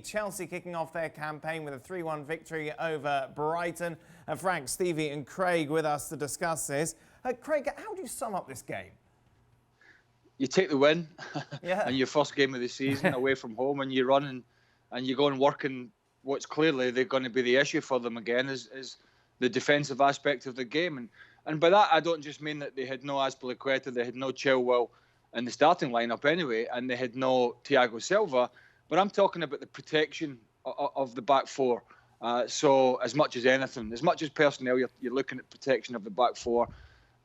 Chelsea kicking off their campaign with a 3-1 victory over Brighton. And Frank, Stevie and Craig with us to discuss this. Craig, how do you sum up this game? You take the win Yeah. and your first game of the season away from home, and you run and you go and work in what's clearly they're going to be the issue for them again is the defensive aspect of the game. And by that, I don't just mean that they had no Azpilicueta, they had no Chilwell in the starting lineup anyway, and they had no Thiago Silva. But I'm talking about the protection of the back four. So as much as anything, as much as personnel, you're looking at protection of the back four.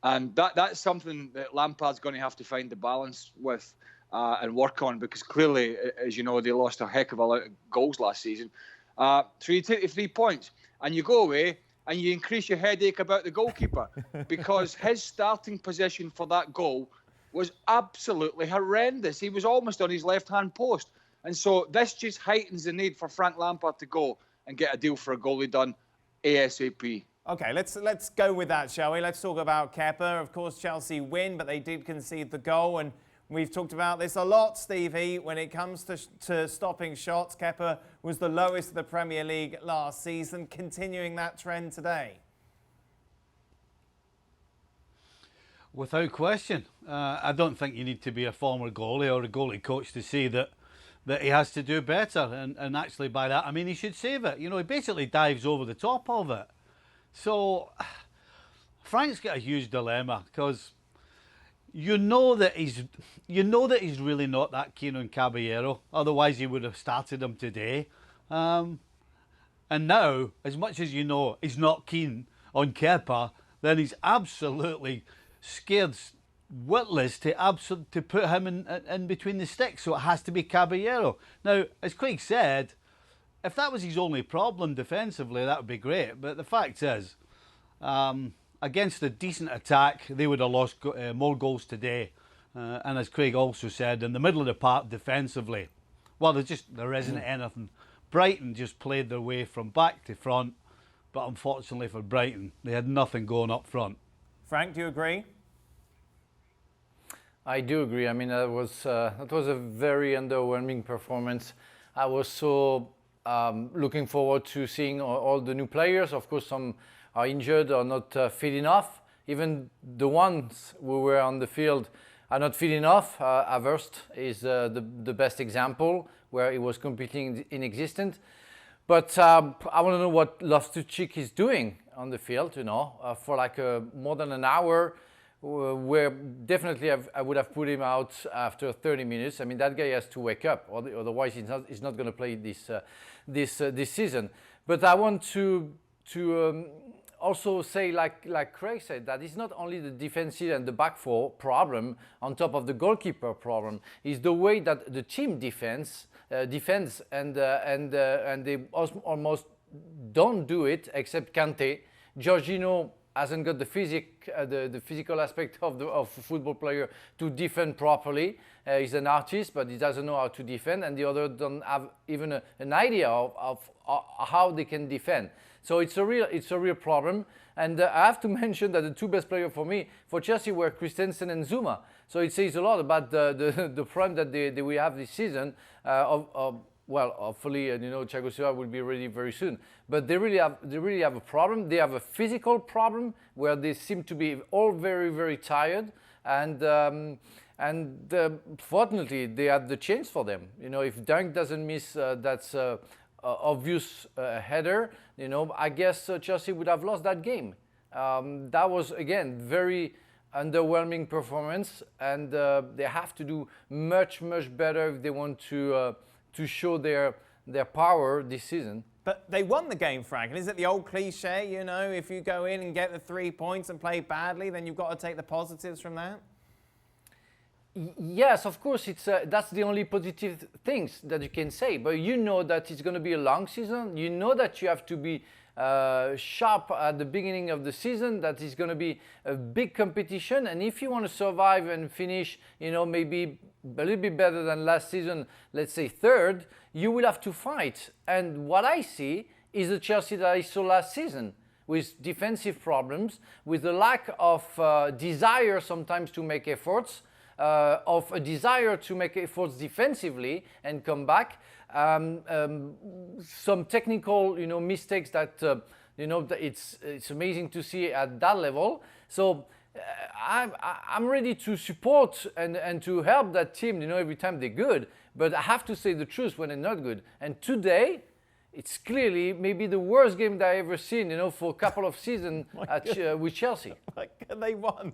And that's something that Lampard's going to have to find the balance with and work on, because clearly, as you know, they lost a heck of a lot of goals last season. So you take the 3 points and you go away and you increase your headache about the goalkeeper because his starting position for that goal was absolutely horrendous. He was almost on his left-hand post. And so this just heightens the need for Frank Lampard to go and get a deal for a goalie done ASAP. OK, let's go with that, shall we? Let's talk about Kepa. Of course, Chelsea win, but they did concede the goal. And we've talked about this a lot, Stevie. When it comes to stopping shots, Kepa was the lowest of the Premier League last season, continuing that trend today. Without question. I don't think you need to be a former goalie or a goalie coach to see that he has to do better. And actually by that, I mean, he should save it. You know, he basically dives over the top of it. So Frank's got a huge dilemma because you know that he's really not that keen on Caballero. Otherwise, he would have started him today. And now, as much as you know he's not keen on Kepa, then he's absolutely scared witless to put him in between the sticks. So it has to be Caballero. Now, as Craig said, if that was his only problem defensively, that would be great. But the fact is, against a decent attack, they would have lost more goals today. And as Craig also said, in the middle of the park defensively, well, there isn't anything. Brighton just played their way from back to front. But unfortunately for Brighton, they had nothing going up front. Frank, do you agree? I do agree. I mean, that was a very underwhelming performance. I was so looking forward to seeing all the new players. Of course, some are injured or not fit enough. Even the ones who were on the field are not fit enough. Havertz is the best example, where he was completely inexistent. But I want to know what Loftus-Cheek is doing on the field, you know, for like more than an hour, where definitely I would have put him out after 30 minutes. I mean, that guy has to wake up, otherwise he's not going to play this season. But I want to also say, like Craig said, that it's not only the defensive and the back four problem on top of the goalkeeper problem. It's the way that the team defends and they almost don't do it, except Kante. Jorginho hasn't got the physical aspect of a football player to defend properly. He's an artist, but he doesn't know how to defend, and the other don't have even an idea of how they can defend. So it's a real problem. And I have to mention that the two best players for Chelsea were Christensen and Zouma. So it says a lot about the problem that they will have this season. Well, hopefully, you know, Thiago Silva will be ready very soon. But they really have a problem. They have a physical problem where they seem to be all very, very tired. And fortunately, they have the chance for them. You know, if Dunk doesn't miss that obvious header, you know, I guess Chelsea would have lost that game. That was, again, very underwhelming performance. And they have to do much, much better if they want to show their power this season. But they won the game, Frank. And is it the old cliche, you know, if you go in and get the 3 points and play badly, then you've got to take the positives from that? Yes, of course, that's the only positive things that you can say. But you know that it's going to be a long season. You know that you have to be sharp at the beginning of the season, that it's going to be a big competition. And if you want to survive and finish, you know, maybe a little bit better than last season, let's say third, you will have to fight. And what I see is the Chelsea that I saw last season, with defensive problems, with a lack of desire sometimes to make efforts. of a desire to make efforts defensively and come back. Some technical, mistakes that, it's amazing to see at that level. So I'm ready to support and to help that team, every time they're good. But I have to say the truth when they're not good. And today, it's clearly maybe the worst game that I've ever seen, for a couple of seasons with Chelsea. They won.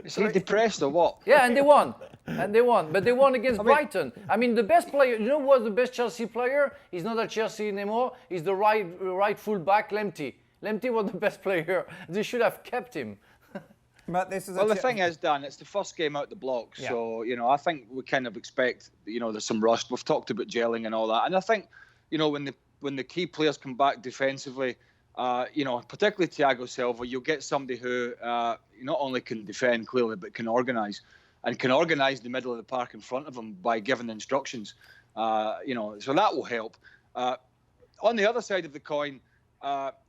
Is he depressed or what? Yeah, and they won. But they won against Brighton. I mean, the best player, what's the best Chelsea player? He's not at Chelsea anymore. He's the right full back, Lamptey. Lamptey was the best player. They should have kept him. But this is the thing is, Dan, it's the first game out the block. Yeah. So, I think we kind of expect, there's some rust. We've talked about gelling and all that. And I think, when the key players come back defensively, particularly Thiago Silva, you'll get somebody who not only can defend clearly, but can organise. And can organise the middle of the park in front of him by giving instructions. So that will help. On the other side of the coin,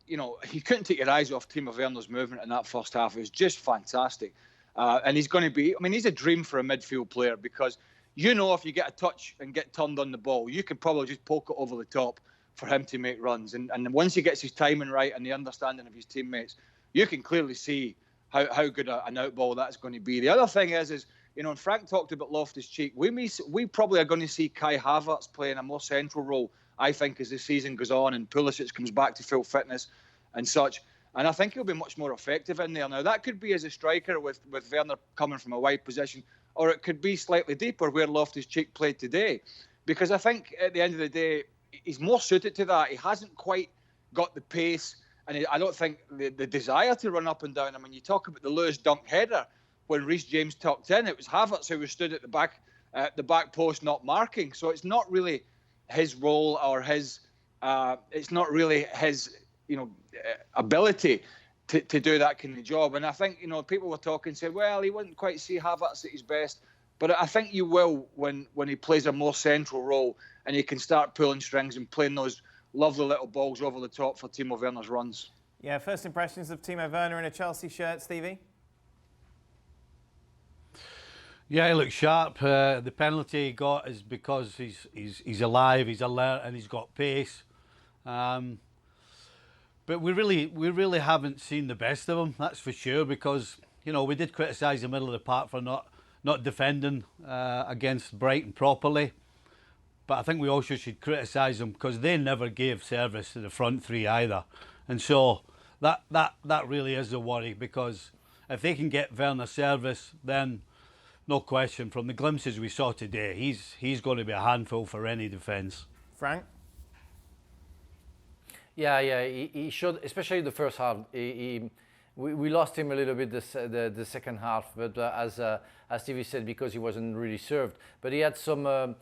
you couldn't take your eyes off Timo Werner's movement in that first half. It was just fantastic. And he's going to be, he's a dream for a midfield player because, if you get a touch and get turned on the ball, you can probably just poke it over the top for him to make runs. And once he gets his timing right and the understanding of his teammates, you can clearly see how good an outball that's going to be. The other thing is and Frank talked about Loftus-Cheek. We probably are going to see Kai Havertz playing a more central role, I think, as the season goes on and Pulisic comes back to full fitness and such. And I think he'll be much more effective in there. Now, that could be as a striker with Werner coming from a wide position, or it could be slightly deeper where Loftus-Cheek played today. Because I think at the end of the day, he's more suited to that. He hasn't quite got the pace, and I don't think the desire to run up and down. I mean, you talk about the Lewis Dunk header when Reece James tucked in. It was Havertz who was stood at the back post not marking. So it's not really his role or it's not really his ability to do that kind of job. And I think people were talking, said, well, he wouldn't quite see Havertz at his best. But I think you will when he plays a more central role and he can start pulling strings and playing those lovely little balls over the top for Timo Werner's runs. Yeah, first impressions of Timo Werner in a Chelsea shirt, Stevie? Yeah, he looks sharp. The penalty he got is because he's alive, he's alert, and he's got pace. But we really haven't seen the best of him, that's for sure, because we did criticise the middle of the park for not defending against Brighton properly. But I think we also should criticise them because they never gave service to the front three either. And so that really is a worry, because if they can get Werner service, then no question, from the glimpses we saw today, he's going to be a handful for any defence. Frank? Yeah, he showed, especially the first half. We lost him a little bit the second half, but as Stevie said, because he wasn't really served. But he had some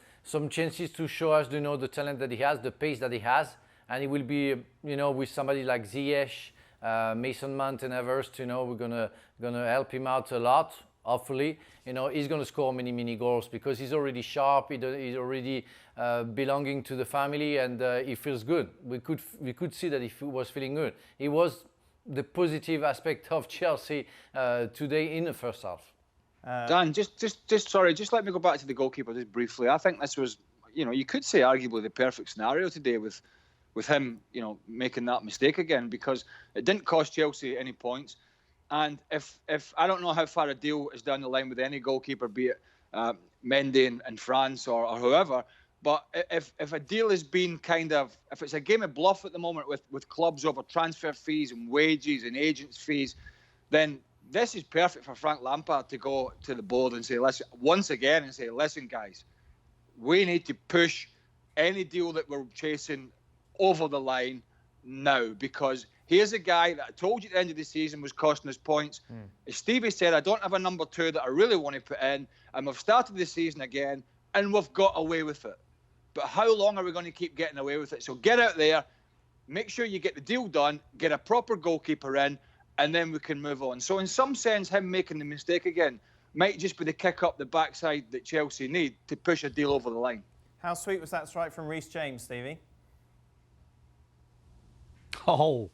chances to show us, the talent that he has, the pace that he has, and he will be, with somebody like Ziyech, Mason Mount, and Everest. We're gonna help him out a lot. Hopefully, he's going to score many goals because he's already sharp. He's already belonging to the family, and he feels good. We could see that he was feeling good. He was the positive aspect of Chelsea today in the first half. Dan, just let me go back to the goalkeeper just briefly. I think this was, you could say arguably the perfect scenario today with him, making that mistake again, because it didn't cost Chelsea any points. And if I don't know how far a deal is down the line with any goalkeeper, be it Mendy in France or whoever, but if a deal has been if it's a game of bluff at the moment with clubs over transfer fees and wages and agents' fees, then this is perfect for Frank Lampard to go to the board and say, listen, guys, we need to push any deal that we're chasing over the line now, because here's a guy that I told you at the end of the season was costing us points. As Stevie said, I don't have a number 2 that I really want to put in, and we've started the season again, and we've got away with it. But how long are we going to keep getting away with it? So get out there, make sure you get the deal done, get a proper goalkeeper in, and then we can move on. So in some sense, him making the mistake again might just be the kick up the backside that Chelsea need to push a deal over the line. How sweet was that strike from Reece James, Stevie? Oh,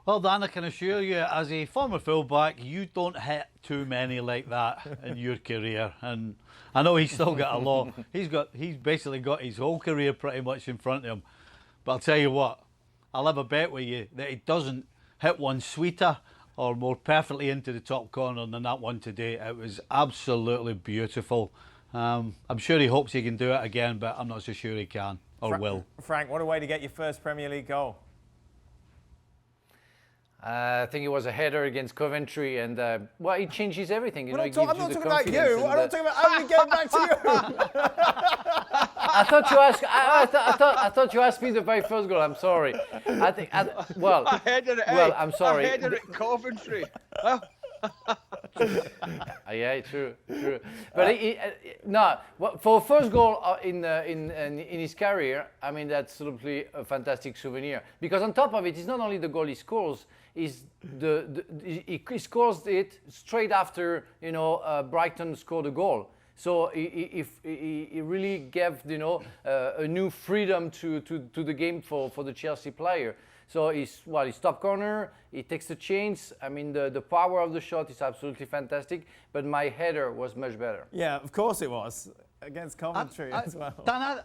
Well, Dan, I can assure you, as a former fullback, you don't hit too many like that in your career. And I know he's still got a lot. He's basically got his whole career pretty much in front of him. But I'll tell you what, I'll have a bet with you that he doesn't hit one sweeter or more perfectly into the top corner than that one today. It was absolutely beautiful. I'm sure he hopes he can do it again, but I'm not so sure he can or will. Frank, what a way to get your first Premier League goal. I think it was a header against Coventry, and well, it changes everything. You know, I'm not talking about you. I'm not talking about only getting back to you. I thought you asked me the very first goal. I'm sorry. I'm sorry. A header at Coventry. Yeah, true. But no, for first goal in his career, I mean, that's absolutely a fantastic souvenir. Because on top of it, it's not only the goal he scores, he scores it straight after Brighton scored a goal. So he really gave a new freedom to the game for the Chelsea player. So he's top corner, he takes the chance. I mean, the power of the shot is absolutely fantastic, but my header was much better. Yeah, of course it was, against Coventry as well. Dan,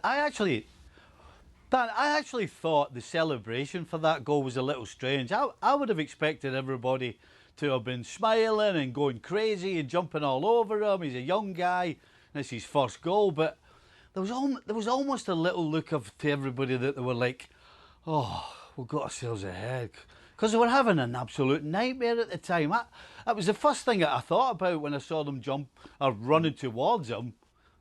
I actually thought the celebration for that goal was a little strange. I would have expected everybody to have been smiling and going crazy and jumping all over him. He's a young guy, and it's his first goal, but there was almost a little look to everybody that they were like, oh, we've got ourselves ahead, because they were having an absolute nightmare at the time. That was the first thing that I thought about when I saw them jump or running towards him,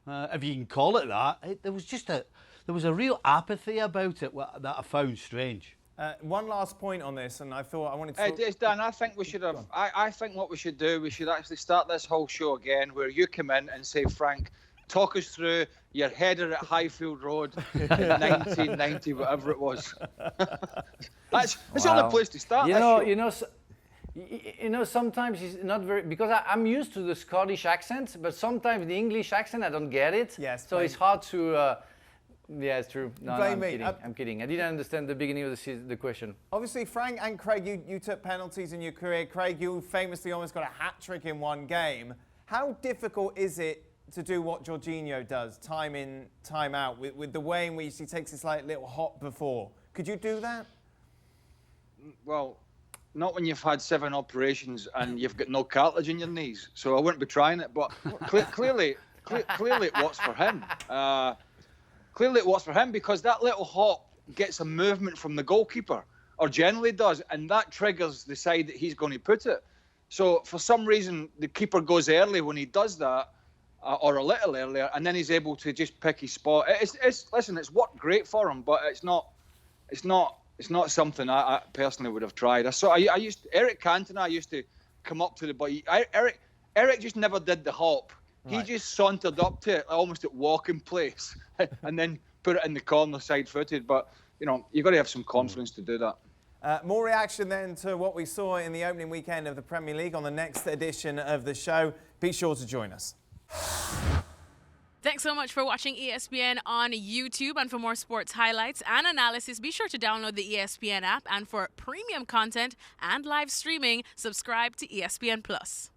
if you can call it that. There was a real apathy about it that I found strange. One last point on this, and I wanted to. Hey, Dan, I think we should have. I think what we should do, we should actually start this whole show again, where you come in and say, Frank, talk us through your header at Highfield Road in 1990, whatever it was. That's the only place to start. Sometimes it's not very, because I'm used to the Scottish accent, but sometimes the English accent I don't get it. Yes. So it's hard to. Yeah, it's true. No, I'm me. kidding. I'm kidding. I didn't understand the beginning of the question. Obviously, Frank and Craig, you took penalties in your career. Craig, you famously almost got a hat-trick in one game. How difficult is it to do what Jorginho does, time in, time out, with the way in which he takes his little hop before? Could you do that? Well, not when you've had 7 operations and you've got no cartilage in your knees. So I wouldn't be trying it. But clearly it works for him. Clearly it works for him, because that little hop gets a movement from the goalkeeper, or generally does, and that triggers the side that he's going to put it. So for some reason, the keeper goes early when he does that, or a little earlier, and then he's able to just pick his spot. Listen, it's worked great for him, but it's not something I personally would have tried. Eric Cantona used to come up to the, but Eric just never did the hop. Right. He just sauntered up to it almost at walking place and then put it in the corner side-footed. But, you've got to have some confidence to do that. More reaction then to what we saw in the opening weekend of the Premier League on the next edition of the show. Be sure to join us. Thanks so much for watching ESPN on YouTube. And for more sports highlights and analysis, be sure to download the ESPN app. And for premium content and live streaming, subscribe to ESPN+.